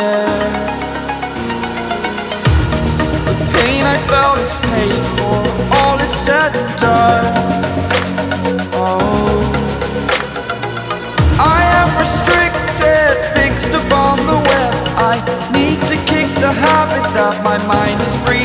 air. The pain I felt is paid for, all is said and done. Oh, I am restricted, fixed upon the web. I need to kick the habit that my mind is breathing.